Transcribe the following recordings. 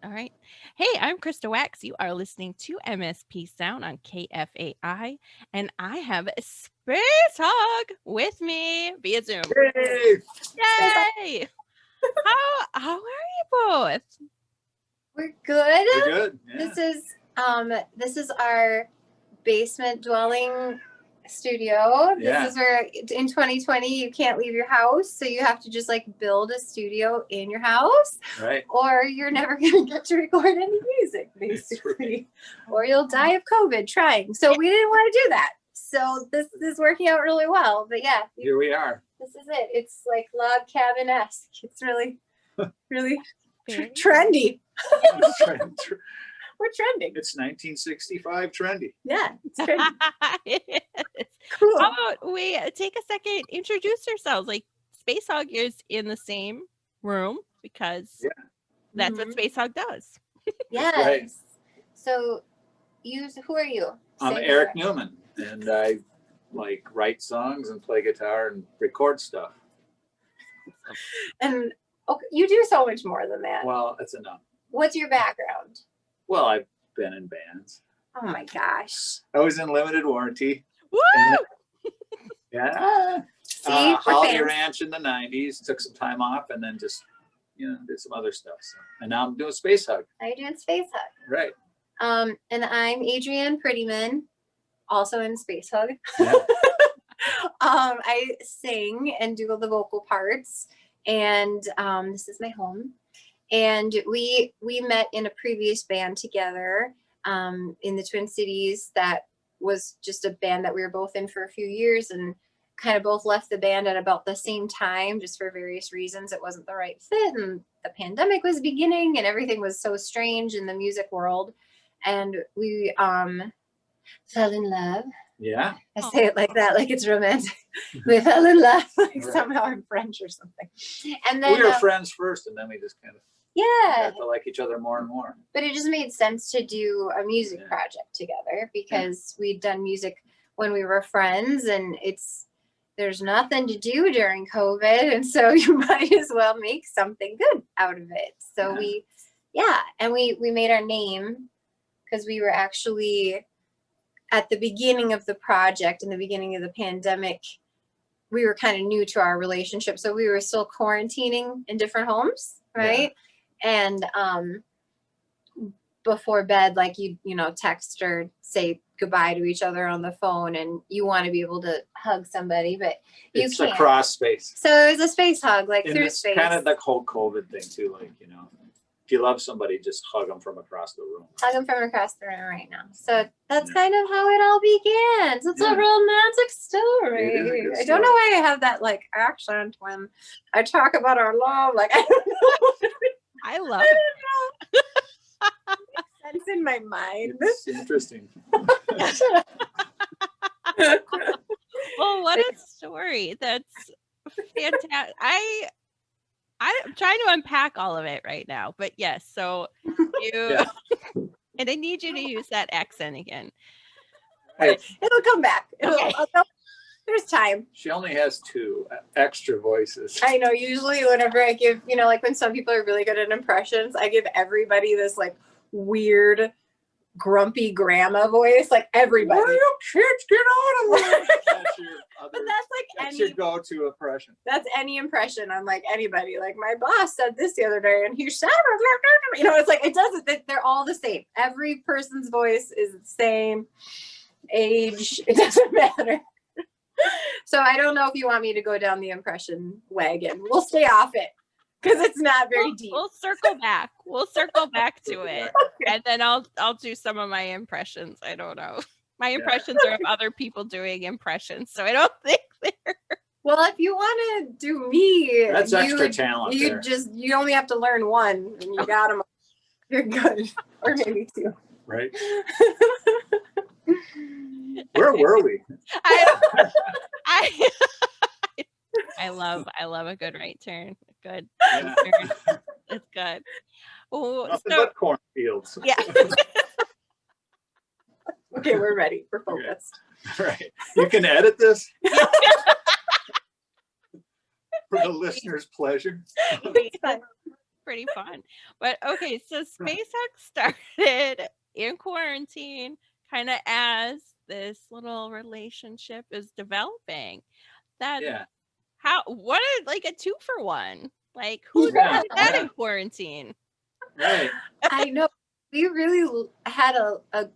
All right. Hey, I'm Krista Wax. You are listening to MSP Sound on KFAI, and I have a Space Hog with me via Zoom. Hey, Space Hog. Yay! How are you both? We're good. we're good. Yeah. This is our basement dwelling studio. Yeah. This is where in 2020 you can't leave your house, so you have to just like build a studio in your house, Right. or you're never gonna get to record any music, basically, or you'll die of COVID trying. So we didn't want to do that. So this is working out really well. But yeah, Here we are. this is it. It's like log cabin-esque. It's really, really Very trendy. We're trending. It's 1965 trendy. Yeah, it's trendy. It is. Cool. How about we take a second, introduce yourselves? Like Space Hog is in the same room because Yeah. that's what Mhm. Space Hog does. Yes. Right. So, who are you? I'm Say Eric your- Newman, and I like write songs and play guitar and record stuff. And okay, you do so much more than that. Well, that's enough. What's your background? Well, I've been in bands. Oh my gosh. I was in Limited Warranty. Woo! And yeah. See, we're Holiday fans. Ranch in the 90s. Took some time off and then just, did some other stuff. So, and now I'm doing Space Hug. Are you doing Space Hug? Right. And I'm Adrienne Prettyman, also in Space Hug. Yeah. I sing and do all the vocal parts, and this is my home. And we met in a previous band together in the Twin Cities. That was just a band that we were both in for a few years, and kind of both left the band at about the same time, just for various reasons. It wasn't the right fit, and the pandemic was beginning, and everything was so strange in the music world. And we fell in love. Yeah. I say it like that, like it's romantic. We fell in love, like Right. somehow in French or something. And then We were friends first, and then we just kind of yeah, got to like each other more and more. but it just made sense to do a music Yeah. project together because we'd done music when we were friends, and there's nothing to do during COVID, and so you might as well make something good out of it. So Yeah. we made our name because we were actually at the beginning of the project, in the beginning of the pandemic, we were kind of new to our relationship. So we were still quarantining in different homes, right? And before bed, like you text or say goodbye to each other on the phone, and you want to be able to hug somebody, but you It's can't. a cross space. So it was a space hug, like And through it's space. kind of the whole COVID thing too. Like, if you love somebody, just hug them from across the room. Hug him from across the room right now. So that's Yeah. kind of how it all began. So it's Yeah. a romantic story. It is a good I don't know why I have that like accent when I talk about our love. Like I don't know. I love it. Sense in my mind. It's interesting. Well, what a story. That's fantastic. I'm trying to unpack all of it right now, but yes, so you Yeah. and I need you to use that accent again. Right. It'll come back. Okay. There's time. She only has two extra voices. I know. Usually, whenever I give, like when some people are really good at impressions, I give everybody this like weird, grumpy grandma voice. Like everybody. Where you kids get out of here? That's your But other. that's like That's any your go-to impression. that's any impression on like anybody. Like my boss said this the other day, and he said, it's like it doesn't. They're all the same. Every person's voice is the same age. It doesn't matter. So I don't know if you want me to go down the impression wagon. We'll stay off it because it's not very deep. We'll circle back. We'll circle back to it, and then I'll do some of my impressions. I don't know. My impressions are of other people doing impressions, so I don't think they're. Well, if you want to do me, That's extra talent You there. you only have to learn one, and you got them. You're good, or maybe two. Right? Where were we? I love a good right turn. Good. Yeah. Turn. It's good. Oh, Nothing so but cornfields. yeah. Okay, we're ready. We're Okay. focused. Right. You can edit this for the listener's pleasure. It's fine. pretty fun. But okay, so SpaceX started in quarantine, kind of as this little relationship is developing. That Yeah. what like a 2-for-1. Like who Yeah, does that yeah. in quarantine? Right. I know we really had a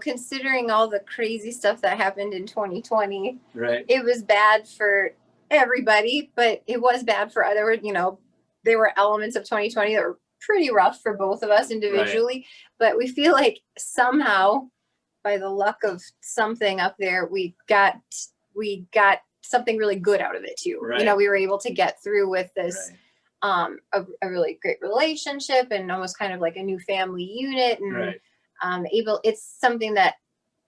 considering all the crazy stuff that happened in 2020, Right. it was bad for everybody, but it was bad for other, there were elements of 2020 that were pretty rough for both of us individually, but we feel like somehow by the luck of something up there, we got something really good out of it too. Right. We were able to get through with this Right. a really great relationship and almost kind of like a new family unit, and Right. it's something that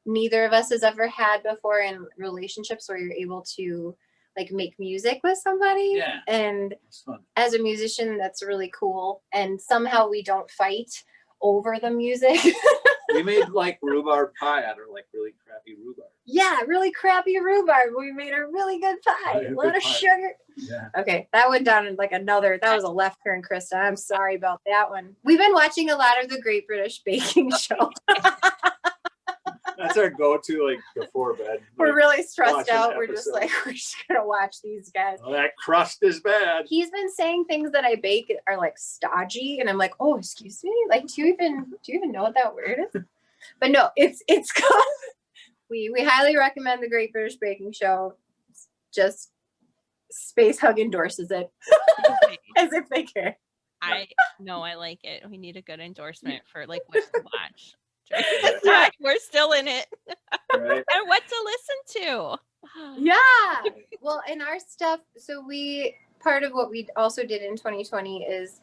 neither of us has ever had before in relationships where you're able to like make music with somebody. Yeah. And It's fun. as a musician, that's really cool. And somehow we don't fight over the music. We made like rhubarb pie out of like really crappy rhubarb. Yeah, really crappy rhubarb. We made a really good pie. Yeah, A lot good of pie. sugar. Yeah. Okay, that went down in like that was a left turn, Krista. I'm sorry about that one. We've been watching a lot of the Great British Baking Show. That's our go-to like before bed. We're Like, really stressed watch an out. We're just episode. like, we're just gonna watch these guys. oh, that crust is bad. He's been saying things that I bake are like stodgy, and I'm like, oh, excuse me. Like, do you even know what that word is? But no, it's called. We highly recommend the Great British Baking Show. Just Space Hug endorses it as if they care. I like it. We need a good endorsement for like what to watch. During Right. this time. We're still in it. Right. And what to listen to. Yeah. Well, in our stuff, so part of what we also did in 2020 is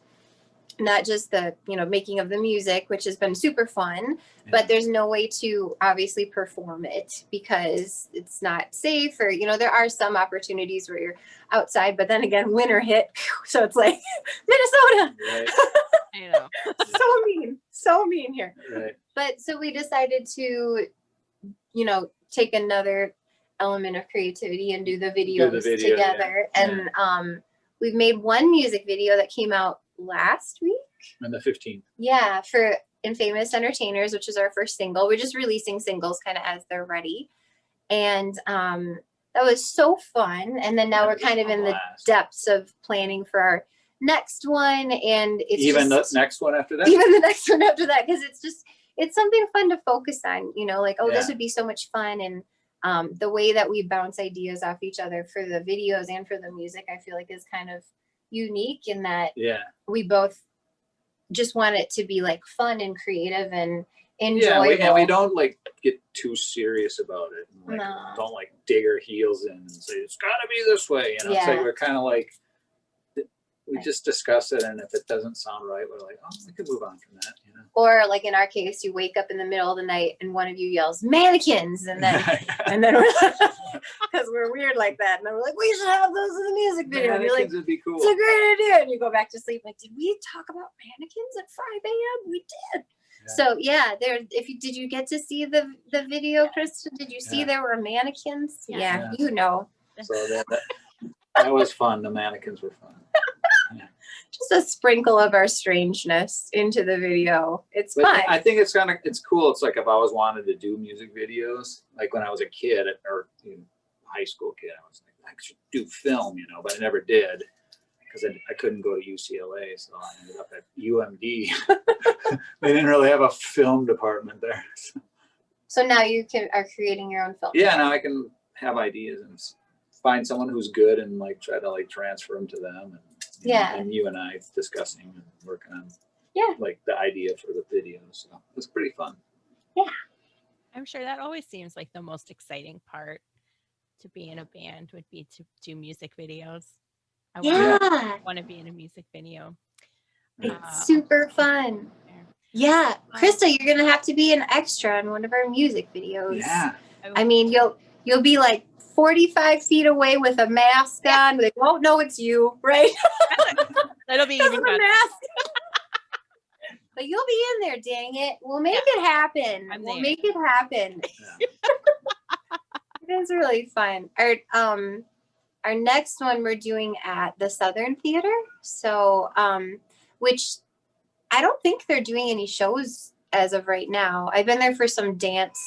not just the, making of the music, which has been super fun, but there's no way to obviously perform it because it's not safe, or, there are some opportunities where you're outside, but then again, winter hit. So it's like Minnesota. Right. I know. So mean here. Right. But so we decided to, take another element of creativity and do the videos video, together. yeah. And we've made one music video that came out last week. On the 15th. Yeah, for Infamous Entertainers, which is our first single. We're just releasing singles kind of as they're ready. And that was so fun. And then now we're kind of in the depths of planning for our next one. And it's even the next one after that? Even the next one after that, because it's something fun to focus on, like, oh, Yeah. this would be so much fun. And the way that we bounce ideas off each other for the videos and for the music, I feel like is kind of unique in that we both just want it to be like fun and creative and enjoyable. Yeah, and we don't like get too serious about it. And, like, No. don't like dig our heels in and say it's got to be this way. It's like we're kind of like we just discuss it, and if it doesn't sound right, we're like, oh, we could move on from that. Or like in our case, you wake up in the middle of the night and one of you yells mannequins, and then we're because we're weird like that, and then we're like, we should have those in the music video. And you're like, would be cool. It's a great idea, and you go back to sleep. Like, did we talk about mannequins at 5 a.m.? We did. Yeah. So yeah, did you get to see the video, Krista? Did you see there were mannequins? Yeah. So that was fun. The mannequins were fun. Just a sprinkle of our strangeness into the video. It's fun. I think it's cool. It's like I've always wanted to do music videos. Like when I was a kid or high school kid, I was like, I should do film, but I never did because I couldn't go to UCLA, so I ended up at UMD. They didn't really have a film department there. So now you are creating your own film. Yeah, now I can have ideas and find someone who's good and like try to like transfer them to them. And, and you and I discussing and working on like the idea for the video. So it's pretty fun. Yeah. I'm sure that always seems like the most exciting part to be in a band would be to do music videos. I want to be in a music video. It's super fun. Yeah. Krista, you're going to have to be an extra in one of our music videos. Yeah. I mean, you'll be like 45 feet away with a mask on. They won't know it's you, right? That'll be even better. But you'll be in there, dang it. We'll make it happen. We'll make it happen. Yeah. It is really fun. Our next one we're doing at the Southern Theater. So which I don't think they're doing any shows as of right now. I've been there for some dance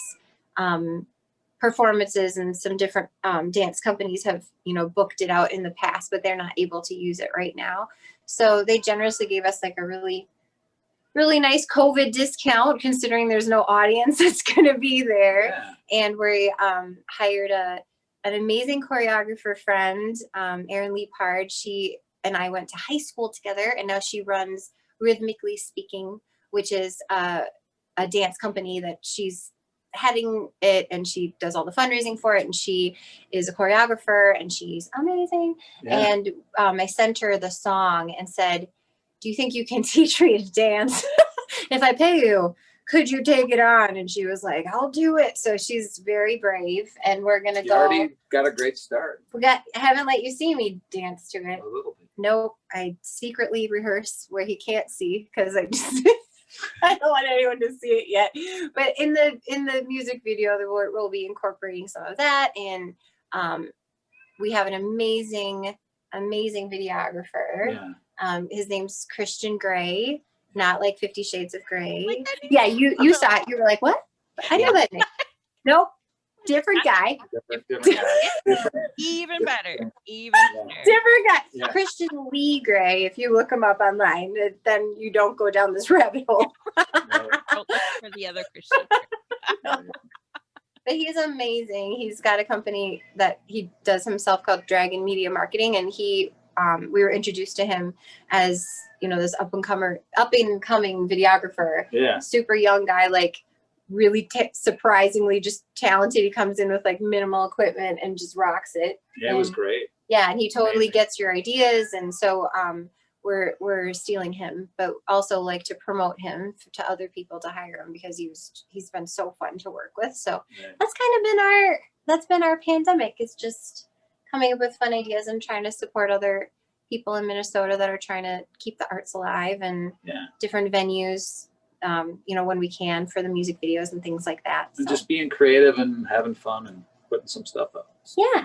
performances, and some different dance companies have, you know, booked it out in the past, but they're not able to use it right now. So they generously gave us like a really nice COVID discount, considering there's no audience that's going to be there. Yeah. And we hired an amazing choreographer friend, Erin Lee Pard. She and I went to high school together, and now she runs Rhythmically Speaking, which is a dance company that she's heading it, and she does all the fundraising for it, and she is a choreographer, and she's amazing. Yeah. And I sent her the song and said, do you think you can teach me to dance? If I pay you, could you take it on? And she was like, I'll do it. So she's very brave, and we're gonna You go. already got a great start. I haven't let you see me dance to it. A little bit. Nope, I secretly rehearse where he can't see, because I just I don't want anyone to see it yet. But in the music video, we'll be incorporating some of that, and we have an amazing videographer. Yeah. His name's Christian Gray, not like 50 Shades of Gray. Yeah, you saw it. You were like, what? I know that name. Nope. Different guy. Different guy. Even better. Even better. Different guy. Yeah. Christian Lee Gray. If you look him up online, then you don't go down this rabbit hole. Don't look for the other Christian. But he's amazing. He's got a company that he does himself called Dragon Media Marketing, and we were introduced to him as, you know, this up and coming videographer. Yeah. Super young guy, like really surprisingly just talented. He comes in with like minimal equipment and just rocks it. Yeah, it was great. Yeah, and he totally Amazing. gets your ideas, and so we're stealing him, but also like to promote him to other people to hire him, because he's been so fun to work with. So Yeah. that's kind of been our pandemic, is just coming up with fun ideas and trying to support other people in Minnesota that are trying to keep the arts alive, and Yeah. different venues, you know, when we can, for the music videos and things like that. And So, just being creative and having fun and putting some stuff up. So, Yeah.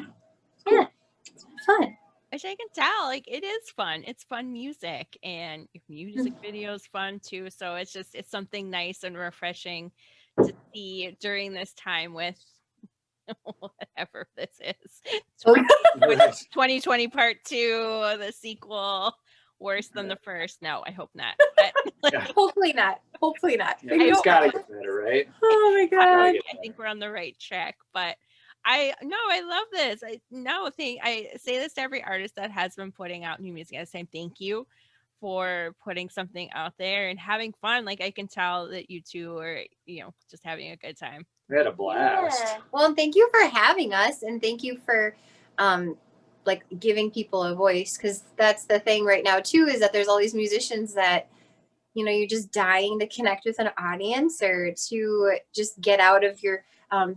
you know, yeah, it's fun. Which I can tell, like, it is fun. It's fun music, and your music video is fun too. So it's something nice and refreshing to see during this time with whatever this is. With 2020 part 2, the sequel, worse than the first. No, I hope not. But, Yeah. Hopefully not. Hopefully not. Yeah, it's gotta get better, right? Oh my Gotta god. get I think better. we're on the right track. But I love this. I say this to every artist that has been putting out new music. I say thank you for putting something out there and having fun. Like, I can tell that you two are, you know, just having a good time. We had a blast. Yeah. Well, and thank you for having us, and thank you for like giving people a voice, because that's the thing right now too, is that there's all these musicians that, you know, you're just dying to connect with an audience, or to just get out of your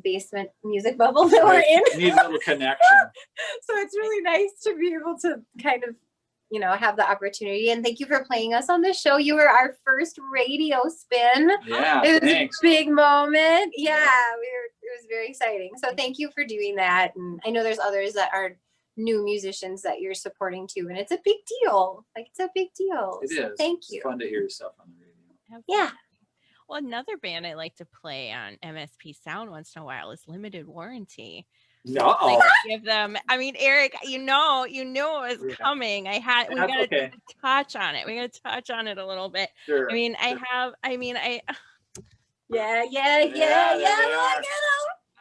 basement music bubble that we're in. Need a little connection. So it's really nice to be able to kind of, you know, have the opportunity. And thank you for playing us on the show. You were our first radio spin. Yeah, It was thanks. a big moment. Yeah, it was very exciting. So thank you for doing that. And I know there's others that are new musicians that you're supporting too, and it's a big deal. Like, it's a big deal. It So is. thank It's you. fun to hear yourself on the radio. Yeah. Well, another band I like to play on MSP Sound once in a while is Limited Warranty. No. Like, give them. I mean, Eric, you know it was Yeah. coming. We That's gotta okay. touch on it. We gotta touch on it a little bit. Sure. I mean, sure. Yeah. there they are. Look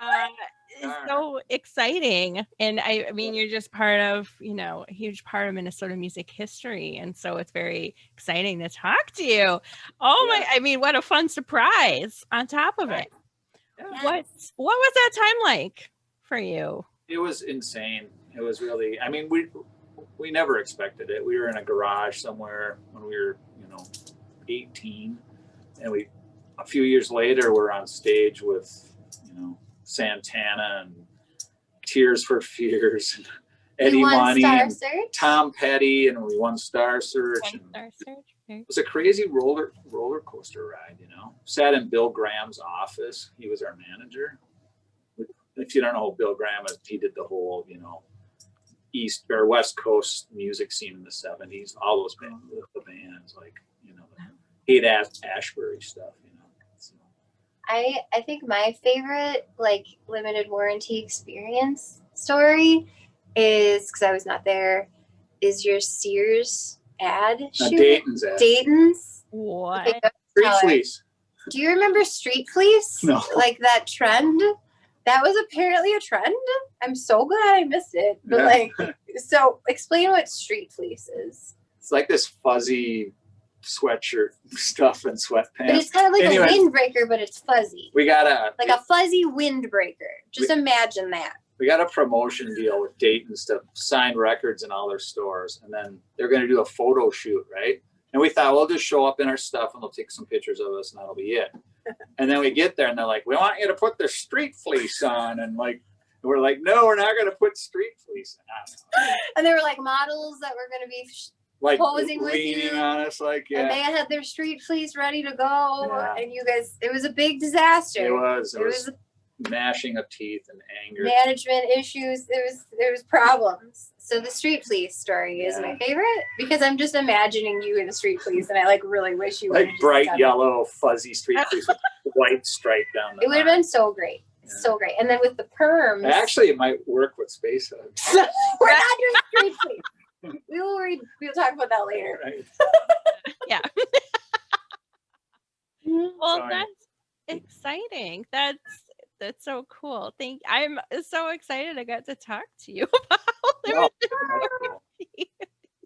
at It's Darn. so exciting, and I mean, you're just part of, you know, a huge part of Minnesota music history, and so it's very exciting to talk to you. Oh Yeah. my! I mean, what a fun surprise on top of it. Yeah. them. What was that time like for you? It was insane. It was really, I mean, we never expected it. We were in a garage somewhere when we were, you know, 18, and a few years later, we're on stage with, you know, Santana and Tears for Fears and Eddie You won Money Star and Search? Tom Petty, and we won Star Search. And Star Search? Okay. it was a crazy roller coaster ride, you know. Sat in Bill Graham's office. He was our manager. If you don't know who Bill Graham is, he did the whole, you know, East or West Coast music scene in the 70s. All those bands, the bands like, you know, Haight Ashbury stuff, you know. So. I think my favorite like limited warranty experience story is, because I was not there, is your Sears ad shoot. Dayton's ad. Dayton's. What? Okay, Street Fleece. do you remember Street Fleece? No. Like that trend? That was apparently a trend. I'm so glad I missed it. But like, so explain what Street Fleece is. It's like this fuzzy sweatshirt stuff and sweatpants. But it's kind of like Anyways, a windbreaker, but it's fuzzy. We got a fuzzy windbreaker. Just imagine that. We got a promotion deal with Dayton's to sign records in all their stores, and then they're going to do a photo shoot, right? And we thought we'll just show up in our stuff and they'll take some pictures of us, and that'll be it. And then we get there and they're like, "We want you to put the Street Fleece on," and like we're like, "No, we're not going to put Street Fleece on." And there were like models that were going to be like posing with leaning you on us, like and they had their Street Fleece ready to go, Yeah. and you guys, it was a big disaster. It was It gnashing of teeth and anger. management issues. There was problems. So the Street Fleece story is my favorite because I'm just imagining you in the Street Fleece, and I like really wish you Like would bright yellow fuzzy Street Fleece with white stripe down the It would have been so great. Yeah. So great. And then with the perms. Actually, it might work with Space Hug. We're not doing Street Fleece. We'll talk about that later. Right. Yeah. Well, Sorry. that's exciting. That's so cool. I'm so excited I got to talk to you about Oh, it. that's cool.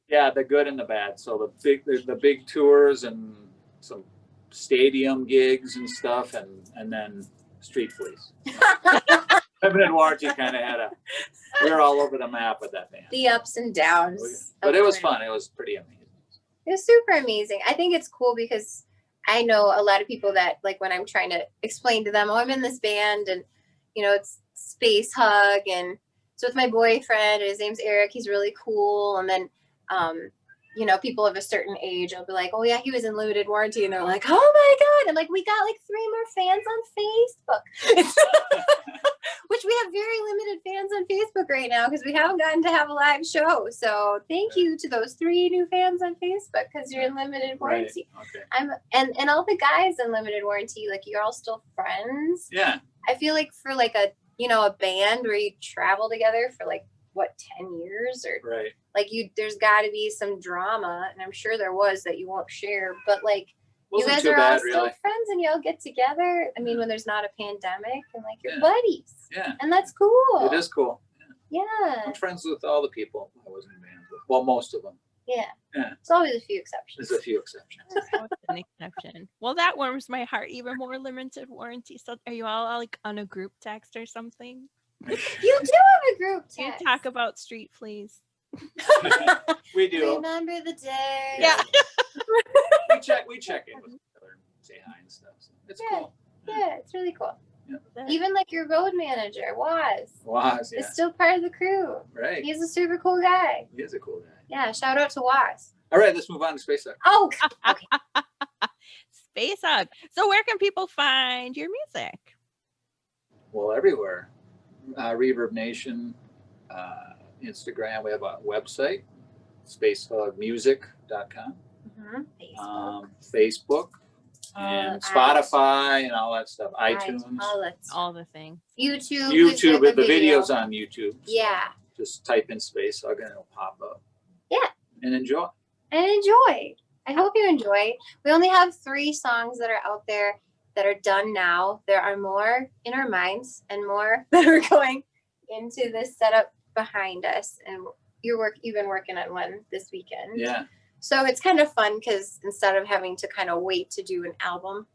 Yeah, the good and the bad. So the big tours and some stadium gigs and stuff, and then Street Fleece. Limited Warranty kind of we were all over the map with that band. The ups and downs. But it was fun. It was pretty amazing. It was super amazing. I think it's cool because I know a lot of people that, like, when I'm trying to explain to them, oh, I'm in this band and, you know, it's Space Hug. And so with my boyfriend, his name's Eric, he's really cool. And then, you know, people of a certain age, I'll be like, oh yeah, he was in Limited Warranty. And they're like, oh my God. And like, we got like 3 more fans on Facebook. Which we have very limited fans on Facebook right now because we haven't gotten to have a live show. So thank you to those 3 new fans on Facebook because you're in Limited Warranty. Right. Okay. And all the guys in Limited Warranty, like, you're all still friends. Yeah. I feel like for like a band where you travel together for like what, 10 years or Right. like there's got to be some drama, and I'm sure there was that you won't share, but like Wasn't you guys too are all bad, still really. friends and y'all get together. I mean, when there's not a pandemic, and like you're Yeah. buddies. Yeah. And that's cool. It is cool. Yeah. I'm friends with all the people I was in bands with. Well, most of them. Yeah. Yeah. There's always a few exceptions. There's a few exceptions. That was an exception. Well, that warms my heart even more. Limited Warranty. So are you all like on a group text or something? You do have a group Do you text. talk about Street Fleece? We do. Remember the day. Yeah. We check in with each other and say hi and stuff. So it's Yeah. cool. Yeah, it's really cool. That- Even like your road manager, Waz, Waz, yeah. is still part of the crew. Right. He's a super cool guy. He is a cool guy. Yeah, shout out to Waz. All right, let's move on to Space Hug. Oh, okay. Space Hug. So where can people find your music? Well, everywhere. Reverb Nation, Instagram. We have a website, spacehugmusic.com. Facebook. Facebook and iTunes. Spotify and all that stuff. iTunes, All the things. YouTube. YouTube. with The video. videos on YouTube. So Yeah. just type in Space Hug and it'll pop up. Yeah. And enjoy. And enjoy. I hope you enjoy. We only have 3 songs that are out there that are done now. There are more in our minds and more that are going into this setup behind us. And you've been working on one this weekend. Yeah. So it's kind of fun because instead of having to kind of wait to do an album,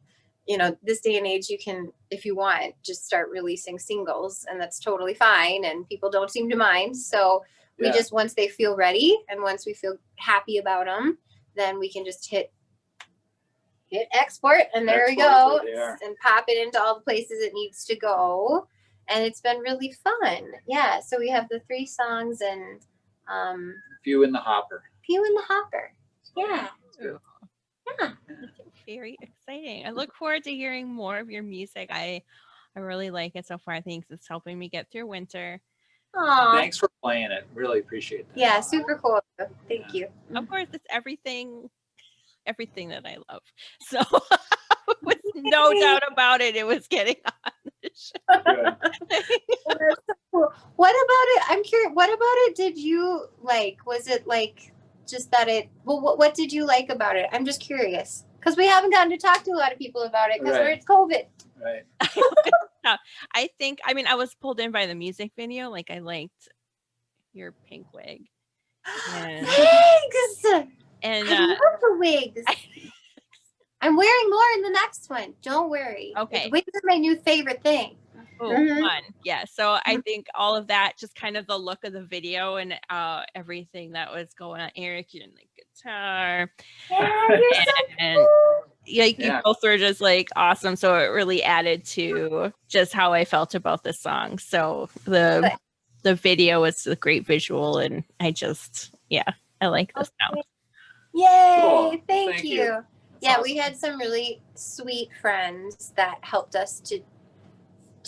you know, this day and age, you can, if you want, just start releasing singles, and that's totally fine. And people don't seem to mind. So we Yeah. just, once they feel ready and once we feel happy about them, then we can just hit export, and there we go, Export is right there. and pop it into all the places it needs to go. And it's been really fun. Yeah. So we have the 3 songs and Few in the hopper. few in the hopper. Yeah. Good. Yeah. Very exciting. I look forward to hearing more of your music. I really like it so far. I think it's helping me get through winter. Aw. Thanks for playing it. Really appreciate that. Yeah, super cool. Thank you. Of course, it's everything that I love. So with no doubt about it, it was getting on the show. Good. That's so cool. What about it? I'm curious. What about it did you like? Was it like just that it? Well, what did you like about it? I'm just curious because we haven't gotten to talk to a lot of people about it because Right. it's COVID. Right. I think, I mean, I was pulled in by the music video. Like, I liked your pink wig. And, Thanks. and I love the wigs. I'm wearing more in the next one. Don't worry. Okay. Wigs are my new favorite thing. oh, Mhm. fun. Yeah. So I think all of that, just kind of the look of the video and everything that was going on. Eric, you're in the guitar. Yeah, you're so And cool. like Yeah. you both were just like awesome. So it really added to just how I felt about the song. So the video was a great visual, and I just I like the sound. Yay! Cool. Thank Thank you. you. Yeah, Awesome. we had some really sweet friends that helped us to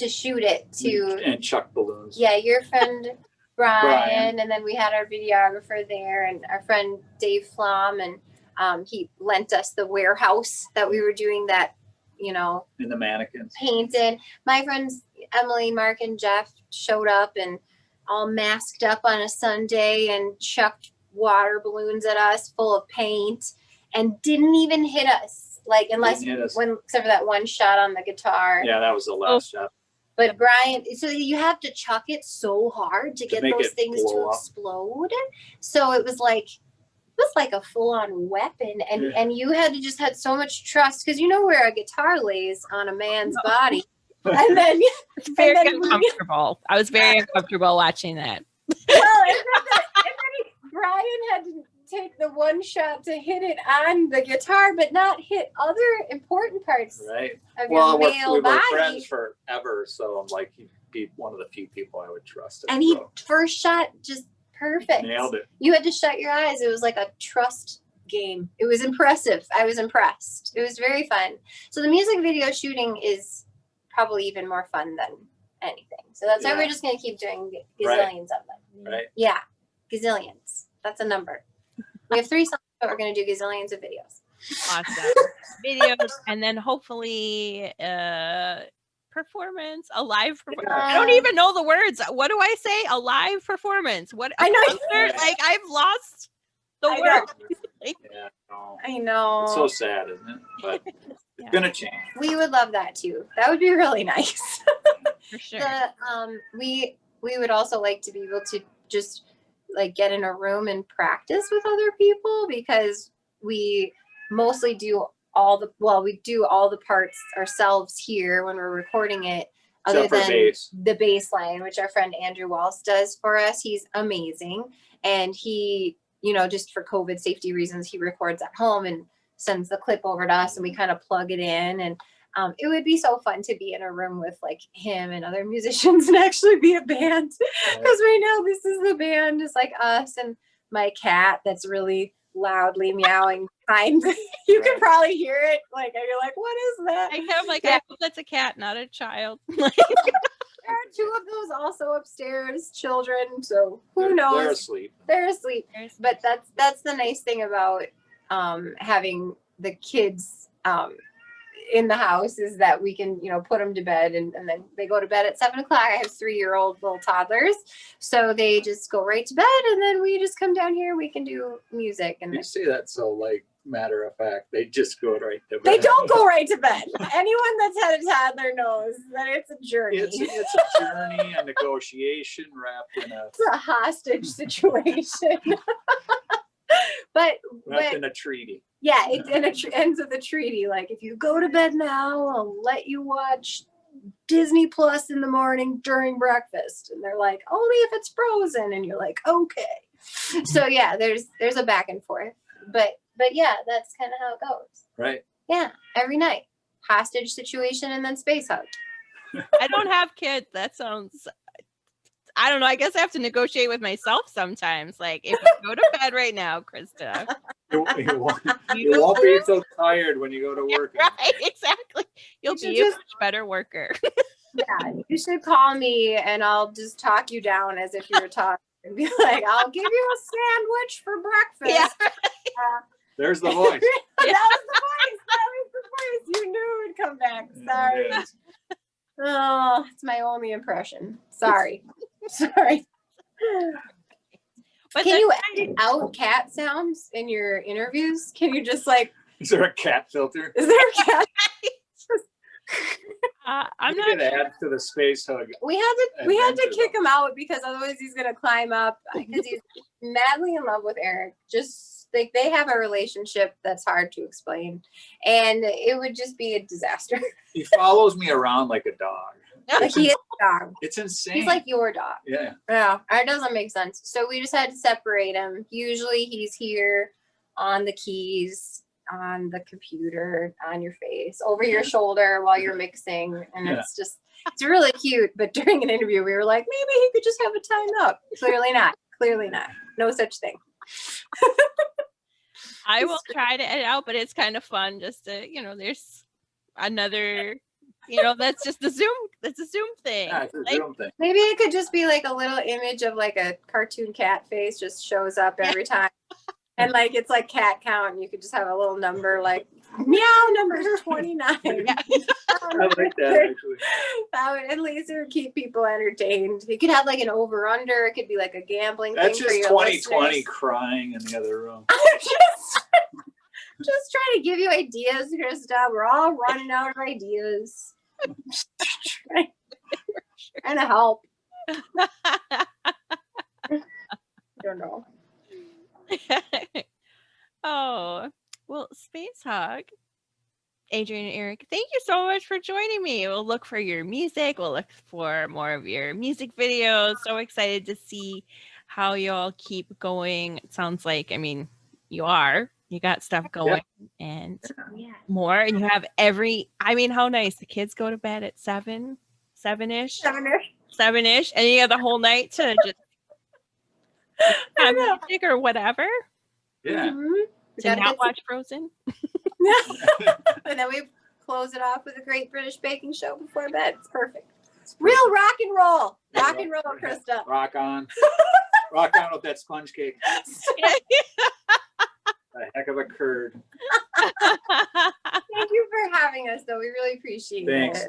shoot it to And Chuck balloons. yeah, your friend Brian, Brian. and then we had our videographer there and our friend Dave Flom, and he lent us the warehouse that we were doing that, And the mannequins. painted. My friends Emily, Mark, and Jeff showed up and all masked up on a Sunday and chucked water balloons at us full of paint and didn't even hit us. Like unless Didn't hit us. except for that one shot on the guitar. Yeah, that was the last shot. But Brian, so you have to chuck it so hard to get make those it things to blow up. explode. So it was like a full on weapon, and Yeah. and you had so much trust because you know where a guitar lays on a man's body, and then It's very then we- uncomfortable. I was very uncomfortable watching that. Brian had to take the one shot to hit it on the guitar, but not hit other important parts Right. of Well, your male we were body. friends forever, so I'm like, he'd be one of the few people I would trust. And he So, first shot just perfect. nailed it. You had to shut your eyes. It was like a trust game. It was impressive. I was impressed. It was very fun. So the music video shooting is probably even more fun than anything. So that's why Yeah. we're just going to keep doing Right. gazillions of them. Right. Yeah, gazillions. That's a number. We have 3 songs, but we're going to do gazillions of videos. Awesome videos, and then hopefully performance, a live performance. I don't even know the words. What do I say? A live performance. What? I know. Concert? Like I've lost the I know. word. Yeah. No. I know. It's so sad, isn't it? But it's gonna change. We would love that too. That would be really nice. For sure. We would also like to be able to just like get in a room and practice with other people because we mostly do all the parts ourselves here when we're recording it, other Except for than bass. the bass line, which our friend Andrew Walsh does for us. He's amazing, and he, just for COVID safety reasons, he records at home and sends the clip over to us, and we kind of plug it in. And it would be so fun to be in a room with like him and other musicians and actually be a band. Because right now this is the band, it's like us and my cat that's really loudly meowing behind. You can Right. probably hear it. Like, and you're like, what is that? I have like, Yeah. I hope that's a cat, not a child. There are 2 of those also upstairs, children. So who They're knows? asleep. They're asleep. But that's the nice thing about having the kids in the house is that we can put them to bed and then they go to bed at 7 o'clock. I have 3-year-old little toddlers, so they just go right to bed, and then we just come down here. We can do music, and You say that so like matter of fact. They just go right to bed. they don't go right to bed. Anyone that's had a toddler knows that it's a journey. It's a journey, a negotiation wrapped in It's a hostage situation. but in a treaty. yeah, it ends with a treaty. Like, if you go to bed now, I'll let you watch Disney Plus in the morning during breakfast. And they're like, only if it's frozen. And you're like, okay. So yeah, there's a back and forth. But yeah, that's kind of how it goes. Right. Yeah, every night. Hostage situation and then space hug. I don't have kids. That sounds, I don't know. I guess I have to negotiate with myself sometimes. Like, if you go to bed right now, Krista. You won't be so tired when you go to work. Right, exactly. You'll You should be a just- much better worker. Yeah, you should call me and I'll just talk you down as if you were talking and be like, I'll give you a sandwich for breakfast. Yeah. There's the voice. That was the voice. That was the voice. You knew it would come back. Sorry. It is. Oh, it's my only impression. Sorry. Sorry. But Can you edit out cat sounds in your interviews? Can you just like, Is there a cat filter? is there a cat? I'm We not could add to the space hug. We had to Adventure, kick him out because otherwise he's gonna climb up because he's madly in love with Eric. Just like they have a relationship that's hard to explain, and it would just be a disaster. He follows me around like a dog. Like he is a dog. It's insane. He's like your dog. yeah. Yeah, it doesn't make sense. So we just had to separate him. Usually he's here on the keys, on the computer, on your face, over your shoulder while you're mixing. And Yeah. it's really cute. But during an interview, we were like, maybe he could just have a time up. Clearly not. Clearly not. No such thing. I will try to edit out, but it's kind of fun just to, there's another, that's just the Zoom. That's a Zoom thing. Yeah, it's a Like, Zoom thing. Maybe it could just be like a little image of like a cartoon cat face just shows up every time. And like it's like cat count, and you could just have a little number like meow number 29. Yeah. I like that actually. That would at least it would keep people entertained. You could have like an over under. It could be like a gambling That's thing for just your 2020 listeners. crying in the other room. just trying to give you ideas, Krista. We're all running out of ideas. Trying to help. Don't know. Oh, well, Space Hog, Adrian and Eric, thank you so much for joining me. We'll look for your music. We'll look for more of your music videos. So excited to see how y'all keep going. It sounds like, you got stuff going and Yeah. more. And you have how nice. The kids go to bed at 7-ish, and you have the whole night to just have music or whatever. Yeah. Mhm. To not watch Frozen. And then we close it off with a great British baking show before bed. It's perfect. Real rock and roll. Rock and roll, Krista. Rock on. Rock on with that sponge cake. A heck of a curd. Thank you for having us, though. We really appreciate Thanks. it.